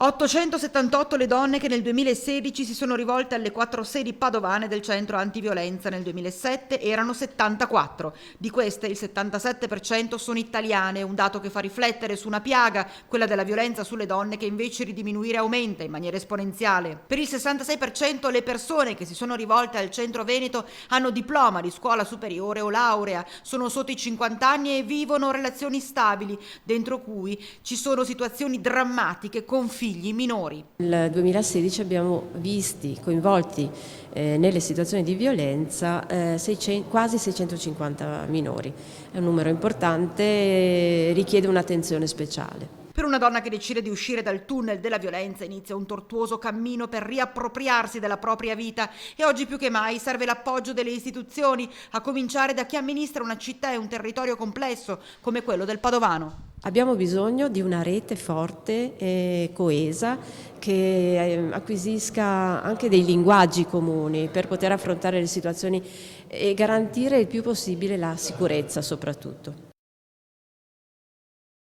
878 le donne che nel 2016 si sono rivolte alle 4 sedi padovane del centro antiviolenza. Nel 2007 erano 74. Di queste il 77% sono italiane, un dato che fa riflettere su una piaga, quella della violenza sulle donne, che invece di diminuire aumenta in maniera esponenziale. Per il 66% le persone che si sono rivolte al centro veneto hanno diploma di scuola superiore o laurea, sono sotto i 50 anni e vivono relazioni stabili, dentro cui ci sono situazioni drammatiche con figli minori. Nel 2016 abbiamo visti coinvolti nelle situazioni di violenza quasi 650 minori. È un numero importante, richiede un'attenzione speciale. Per una donna che decide di uscire dal tunnel della violenza inizia un tortuoso cammino per riappropriarsi della propria vita e oggi più che mai serve l'appoggio delle istituzioni, a cominciare da chi amministra una città e un territorio complesso come quello del Padovano. Abbiamo bisogno di una rete forte e coesa che acquisisca anche dei linguaggi comuni per poter affrontare le situazioni e garantire il più possibile la sicurezza soprattutto.